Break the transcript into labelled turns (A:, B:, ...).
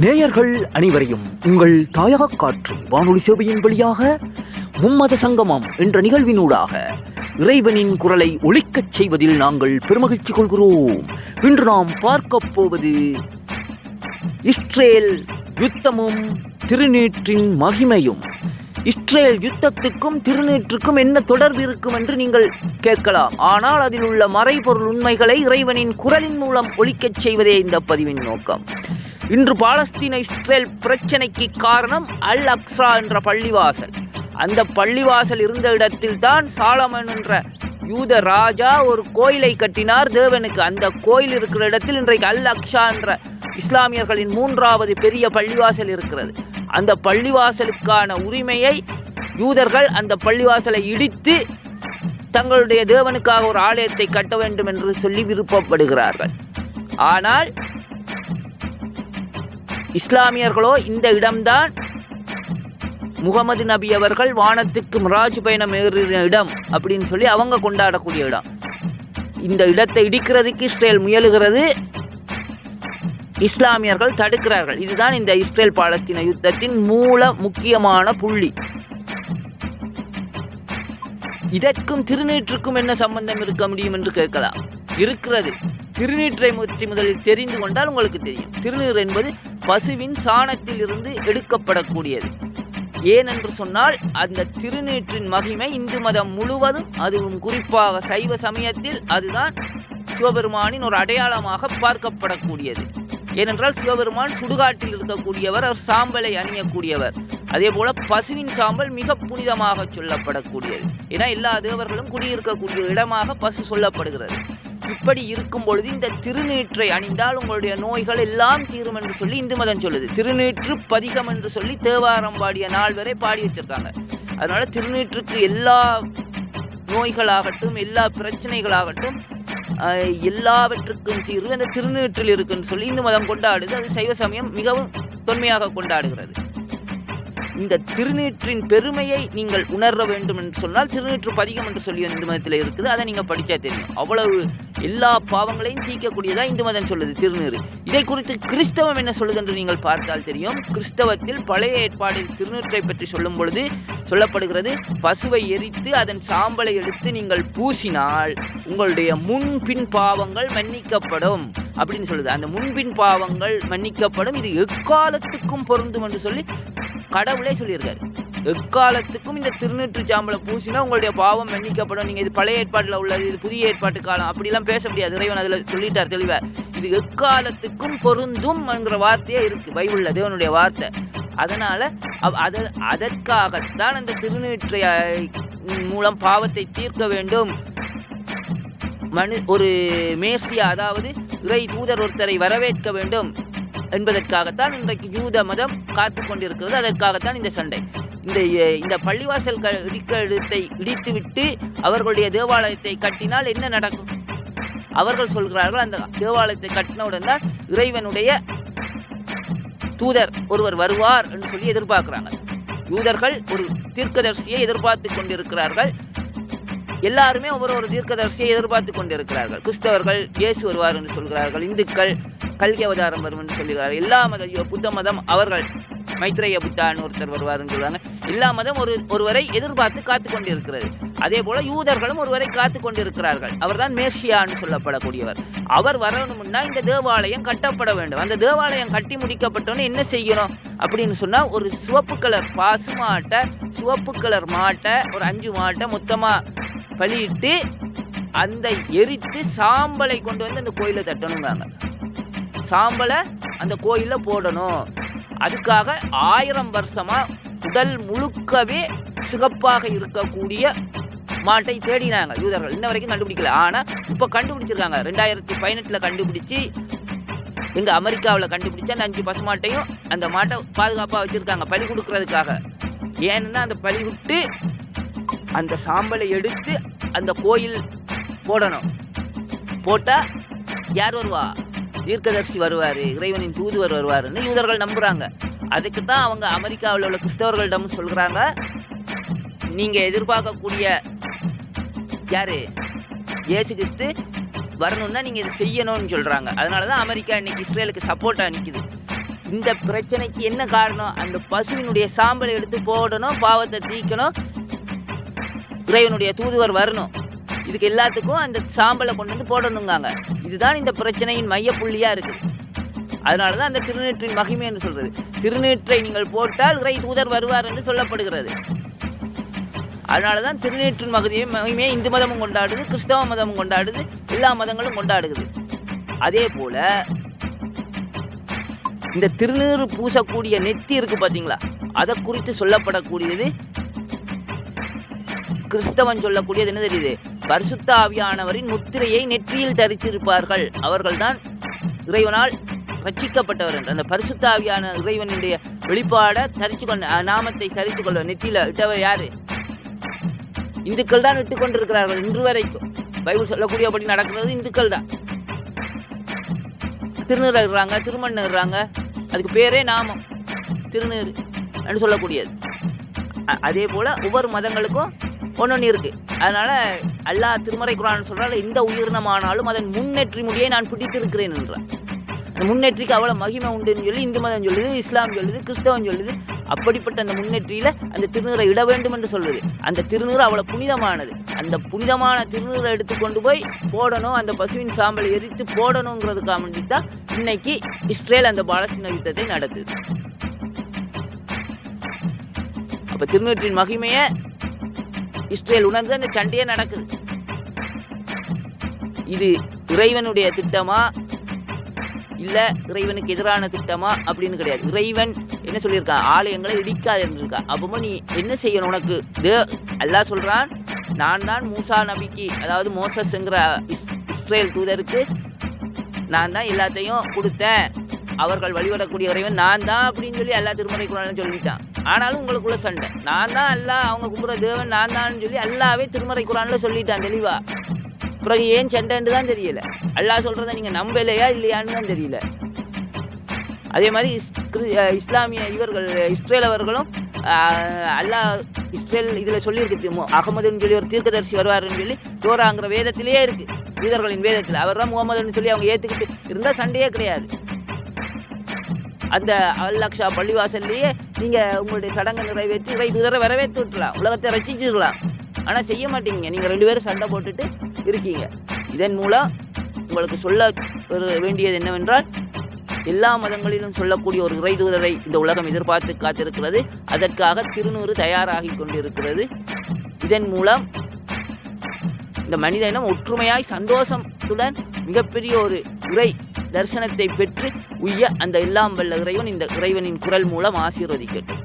A: நேயர்கள் அனைவரையும் உங்கள் தாயக காற்று வானொலி சேவையின் வழியாக மும்மத சங்கமம் என்ற நிகழ்வினூடாக இறைவனின் குரலை ஒலிக்கச் செய்வதில் நாங்கள் பெருமகிழ்ச்சி கொள்கிறோம். இன்று நாம் பார்க்க போவது இஸ்ரேல் யுத்தமும் திருநீற்றின் மகிமையும். இஸ்ரேல் யுத்தத்துக்கும் திருநீற்றுக்கும் என்ன தொடர்பு இருக்கும் என்று நீங்கள் கேட்கலாம். ஆனால் அதில் உள்ள மறைபொருள் உண்மைகளை இறைவனின் குரலின் மூலம் ஒலிக்கச் செய்வதே இந்த பதிவின் நோக்கம். இன்று பாலஸ்தீன இஸ்ரேல் பிரச்சனைக்கு காரணம் அல் அக்ஸா என்ற பள்ளிவாசல். அந்த பள்ளிவாசல் இருந்த இடத்தில் தான் சாலமன் என்ற யூத ராஜா ஒரு கோயிலை கட்டினார் தேவனுக்கு. அந்த கோயில் இருக்கிற இடத்தில் இன்றைக்கு அல் அக்ஸா என்ற இஸ்லாமியர்களின் 3வது பெரிய பள்ளிவாசல் இருக்கிறது. அந்த பள்ளிவாசலுக்கான உரிமையை யூதர்கள் அந்த பள்ளிவாசலை இடித்து தங்களுடைய தேவனுக்காக ஒரு ஆலயத்தை கட்ட வேண்டும் என்று சொல்லி விருப்பப்படுகிறார்கள். ஆனால் இஸ்லாமியர்களோ இந்த இடம்தான் முகமது நபி அவர்கள் வானத்துக்கு மிராஜ் பயணம் ஏறின இடம் அப்படின்னு சொல்லி அவங்க கொண்டாடக்கூடிய இடம். இந்த இடத்தை இடிக்கிறதுக்கு இஸ்ரேல் முயலுகிறது, இஸ்லாமியர்கள் தடுக்கிறார்கள். இதுதான் இந்த இஸ்ரேல் பாலஸ்தீன யுத்தத்தின் மூல முக்கியமான புள்ளி. இதற்கும் திருநீற்றுக்கும் என்ன சம்பந்தம் இருக்க முடியும் என்று கேட்கலாம். இருக்கிறது. திருநீற்றை பற்றி முதலில் தெரிந்து கொண்டால் உங்களுக்கு தெரியும். திருநீர் என்பது பசுவின் சாணத்தில் இருந்து எடுக்கப்படக்கூடியது. ஏனென்று சொன்னால் அந்த திருநீற்றின் மகிமை இந்து மதம் முழுவதும், அதுவும் குறிப்பாக சைவ சமயத்தில் அதுதான் சிவபெருமானின் ஒரு அடையாளமாக பார்க்கப்படக்கூடியது. ஏனென்றால் சிவபெருமான் சுடுகாட்டில் இருக்கக்கூடியவர், அவர் சாம்பலை அணியக்கூடியவர். அதே போல பசுவின் சாம்பல் மிக புனிதமாக சொல்லப்படக்கூடியது. ஏன்னா எல்லா தேவர்களும் குடியிருக்கக்கூடிய இடமாக பசு சொல்லப்படுகிறது. இப்படி இருக்கும் பொழுது இந்த திருநீற்றை அணிந்தால் உங்களுடைய நோய்கள் எல்லாம் தீரும் என்று சொல்லி இந்து மதம் சொல்லுது. திருநீற்று பதிகம் என்று சொல்லி தேவாரம் பாடிய நாள் வரை பாடி வச்சிருக்காங்க. அதனால திருநீற்றுக்கு எல்லா நோய்களாகட்டும், எல்லா பிரச்சனைகளாகட்டும், எல்லாவற்றுக்கும் தீர்வு அந்த திருநீற்றில் இருக்குன்னு சொல்லி இந்து மதம் கொண்டாடுது. அது சைவ சமயம் மிகவும் தொன்மையாக கொண்டாடுகிறது. இந்த திருநீற்றின் பெருமையை நீங்கள் உணர வேண்டும் என்று சொன்னால் திருநீற்று பதிகம் என்று சொல்லி இந்து மதத்தில் இருக்குது. அதை நீங்கள் படித்தா தெரியும். அவ்வளவு எல்லா பாவங்களையும் தீர்க்கக்கூடியதா இந்து மதம் சொல்லுது திருநீர். இதை குறித்து கிறிஸ்தவம் என்ன சொல்லுது என்று நீங்கள் பார்த்தால் தெரியும். கிறிஸ்தவத்தில் பழைய ஏற்பாடில் திருநீற்றை பற்றி சொல்லும் பொழுது சொல்லப்படுகிறது, பசுவை எரித்து அதன் சாம்பலை எடுத்து நீங்கள் பூசினால் உங்களுடைய முன்பின் பாவங்கள் மன்னிக்கப்படும் அப்படின்னு சொல்லுது. அந்த முன்பின் பாவங்கள் மன்னிக்கப்படும், இது எக்காலத்துக்கும் பொருந்தும் என்று சொல்லி கடவுளே சொல்லியிருக்காரு. எக்காலத்துக்கும் இந்த திருநீற்று சாம்பலை பூசினா உங்களுடைய பாவம் மன்னிக்கப்படும். நீங்கள் இது பழைய ஏற்பாட்டில் உள்ளது, இது புதிய ஏற்பாட்டு காலம், அப்படிலாம் பேச முடியாது. இறைவன் அதில் சொல்லிட்டார் தெளிவாக. இது எக்காலத்துக்கும் பொருந்தும் என்கிற வார்த்தையே இருக்கு பைபிளில், தேவனுடைய வார்த்தை. அதனால அதற்காகத்தான் அந்த திருநீற்றை மூலம் பாவத்தை தீர்க்க வேண்டும். ஒரு மேசியா, அதாவது இறை தூதர் ஒருத்தரை வரவேற்க வேண்டும் என்பதற்காகத்தான் இன்றைக்கு யூத மதம் காத்து கொண்டிருக்கிறது. அதற்காகத்தான் இந்த சண்டை. இந்த பள்ளிவாசல் இடத்தை இடித்துவிட்டு அவர்களுடைய தேவாலயத்தை கட்டினால் என்ன நடக்கும்? அவர்கள் சொல்கிறார்கள், அந்த தேவாலயத்தை கட்டினவுடன் தான் இறைவனுடைய தூதர் ஒருவர் வருவார் என்று சொல்லி எதிர்பார்க்கிறாங்க. யூதர்கள் ஒரு தீர்க்கதரிசியை எதிர்பார்த்து கொண்டிருக்கிறார்கள். எல்லாருமே ஒவ்வொரு தீர்க்கதரிசியை எதிர்பார்த்து கொண்டிருக்கிறார்கள். கிறிஸ்தவர்கள் இயேசு வருவார் என்று சொல்கிறார்கள். இந்துக்கள் கல்கி அவதாரம் வரும் என்று சொல்கிறார்கள். எல்லா மதம், புத்த மதம் அவர்கள் மைத்ரேய புத்தான்னு ஒருத்தர் வருவார் என்று சொல்றாங்க. எல்லா மதம் ஒருவரை எதிர்பார்த்து காத்து கொண்டிருக்கிறது. அதே போல யூதர்களும் ஒருவரை காத்து கொண்டிருக்கிறார்கள். அவர்தான் மேசியான்னு சொல்லப்படக்கூடியவர். அவர் வரணும்னா இந்த தேவாலயம் கட்டப்பட வேண்டும். அந்த தேவாலயம் கட்டி முடிக்கப்பட்டோன்னு என்ன செய்யணும் அப்படின்னு சொன்னா, ஒரு சிவப்பு கலர் பசு மாட்டை, சிவப்பு கலர் மாட்டை, ஒரு 5 மாட்டை மொத்தமா பலியிட்டு அந்த எரித்து சாம்பலை கொண்டு வந்து அந்த கோயிலை தட்டணுங்காங்க. சாம்பலை அந்த கோயில போடணும். அதுக்காக 1000 வருஷமா உடல் முழுக்கவே சிகப்பாக இருக்கக்கூடிய மாட்டை தேடினாங்க யூதர்கள். இன்ன வரைக்கும் கண்டுபிடிக்கல. ஆனா இப்ப கண்டுபிடிச்சிருக்காங்க. 2018 கண்டுபிடிச்சு எங்க அமெரிக்காவில் கண்டுபிடிச்ச அந்த 5 பசுமாட்டையும் அந்த மாட்டை பாதுகாப்பா வச்சிருக்காங்க பலி கொடுக்கறதுக்காக. ஏன்னா அந்த பலி விட்டு அந்த சாம்பலை எடுத்து அந்த கோயில் போடணும். போட்டா யார் வருவா? தீர்க்கதரிசி வருவாரு, இறைவனின் தூதுவர் வருவாருன்னு யூதர்கள் நம்புறாங்க. அதுக்கு தான் அவங்க அமெரிக்காவில் உள்ள கிறிஸ்தவர்களிடம் சொல்றாங்க, நீங்க எதிர்பார்க்கக்கூடிய யாரு இயேசு கிறிஸ்து வரணும்னா நீங்கள் இதை செய்யணும்னு சொல்கிறாங்க. அதனால தான் அமெரிக்கா இன்னைக்கு இஸ்ரேலுக்கு சப்போர்ட்டாக நிற்குது. இந்த பிரச்சனைக்கு என்ன காரணம்? அந்த பசுவினுடைய சாம்பலை எடுத்து போடணும், பாவத்தை தீக்கணும், இறைவனுடைய தூதுவர் வரணும். இதுக்கு எல்லாத்துக்கும் அந்த சாம்பலை கொண்டு வந்து போடணுங்காங்க. இதுதான் இந்த பிரச்சனையின் மையப்புள்ளியாக இருக்குது. அதனால தான் அந்த திருநீற்றின் மகிமை என்று சொல்கிறது. திருநீற்றை நீங்கள் போட்டால் இறை தூதர் வருவார் என்று சொல்லப்படுகிறது. அதனால தான் திருநீற்றின் மகிமையை இந்து மதமும் கொண்டாடுது, கிறிஸ்தவ மதமும் கொண்டாடுது, எல்லா மதங்களும் கொண்டாடுகிறது. அதே போல இந்த திருநீறு பூசக்கூடிய நெத்தி இருக்கு பார்த்தீங்களா, அதை குறித்து சொல்லப்படக்கூடியது கிறிஸ்தவன் சொல்லக்கூடியது என்ன தெரியுது? பரிசுத்த ஆவியானவரின் முத்திரையை நெற்றியில் தரித்திருப்பார்கள், அவர்கள்தான் இறைவனால் ரட்சிக்கப்பட்டவர் என்று. அந்த பரிசுத்த ஆவியான இறைவனுடைய வெளிப்பாடை தரித்து கொண்ட நாமத்தை தரித்து கொள்ள நெத்தியில இட்டவர் யாரு? இந்துக்கள் தான் இட்டு கொண்டிருக்கிறார்கள் இன்று வரைக்கும். பைபிள் சொல்லக்கூடியபடி நடக்கிறது இந்துக்கள் தான். திருநீர் இடுறாங்க, திருமண் இடுறாங்க, அதுக்கு பேரே நாமம் திருநீர் என்று சொல்லக்கூடியது. அதே போல ஒவ்வொரு மதங்களுக்கும் ஒன்னொன்று இருக்கு. அதனால அல்லாஹ் திருமறை குர்ஆன் சொல்றாரு, இந்த உயிரினமானாலும் அதன் முன்னேற்றி முடியை நான் பிடித்திருக்கிறேன் என்றார். அந்த முன்னேற்றிக்கு அவ்வளோ மகிமை உண்டுன்னு சொல்லி இந்து மதம் சொல்லுது, இஸ்லாம் சொல்லுது, கிறிஸ்தவம் சொல்லுது. அப்படிப்பட்ட அந்த முன்னேற்றியில் அந்த திருநீரை இட வேண்டும் என்று சொல்லுது. அந்த திருநீர் அவ்வளோ புனிதமானது. அந்த புனிதமான திருநீரை எடுத்து கொண்டு போய் போடணும், அந்த பசுவின் சாம்பலை எரித்து போடணுங்கிறதுக்காக வேண்டி தான் இன்னைக்கு இஸ்ரேல் அந்த பாலஸ்தீன யுத்தத்தை நடத்துது. அப்போ திருநீற்றின் மகிமையை இஸ்ரேல் உணர்ந்து அந்த சண்டையே நடக்குது. இது இறைவனுடைய திட்டமா இல்லை இறைவனுக்கு எதிரான திட்டமா அப்படின்னு கிடையாது. இறைவன் என்ன சொல்லியிருக்கான்? ஆலயங்களை இடிக்காது இருந்திருக்கா. அப்போ நீ என்ன செய்யணும்? உனக்கு அல்லாஹ் சொல்றான், நான் தான் மூசா நபிக்கு, அதாவது மோசஸ்ங்கிற இஸ்ரேல் தூதருக்கு நான் தான் எல்லாத்தையும் கொடுத்தேன், அவர்கள் வழிபடக்கூடிய இறைவன் நான் தான் அப்படின்னு சொல்லி அல்லாஹ் திருமறை குர்ஆன்ல சொல்லிட்டான். ஆனாலும் உங்களுக்குள்ள சண்டை. நான் தான் அல்லாஹ், அவங்க கும்பிட்ற தேவன் நான் தான் சொல்லி அல்லாஹ்வே திருமறை குர்ஆன்ல சொல்லிட்டான் தெளிவா. பிறகு ஏன் சண்டைன்னு தான் தெரியல. அல்லாஹ் சொல்றதை நீங்க நம்பலையா இல்லையான்னு தான் தெரியல. அதே மாதிரி இஸ்லாமிய இவர்கள் இஸ்ரேல் அவர்களும் அல்லாஹ் இஸ்ரேல் இதில் சொல்லியிருக்கு, அகமதுன்னு சொல்லி ஒரு தீர்க்கதரிசி வருவாருன்னு சொல்லி தோராங்கிற வேதத்திலேயே இருக்கு, யூதர்களின் வேதத்தில். அவர் தான் முகமதுன்னு சொல்லி அவங்க ஏற்றுக்கிட்டு இருந்தால் சண்டையே கிடையாது. அந்த அல்-அக்ஸா பள்ளிவாசல்லையே நீங்கள் உங்களுடைய சடங்கை நிறைவேற்றி இறை தூதரை வரவேற்று விட்டுலாம், உலகத்தை ரசிச்சுக்கலாம். ஆனால் செய்ய மாட்டீங்க, நீங்கள் 2 பேரும் சண்டை போட்டுட்டு இருக்கீங்க. இதன் மூலம் உங்களுக்கு சொல்ல வேண்டியது என்னவென்றால், எல்லா மதங்களிலும் சொல்லக்கூடிய ஒரு இறை தூதரை இந்த உலகம் எதிர்பார்த்து காத்திருக்கிறது. அதற்காக திருநூறு தயாராகி கொண்டிருக்கிறது. இதன் மூலம் இந்த மனித இனம் ஒற்றுமையாய் சந்தோஷத்துடன் மிகப்பெரிய ஒரு இறை தரிசனத்தை பெற்று உய்ய அந்த எல்லாம் வல்ல இறைவன் இந்த இறைவனின் குரல் மூலம் ஆசீர்வதிக்கட்டும்.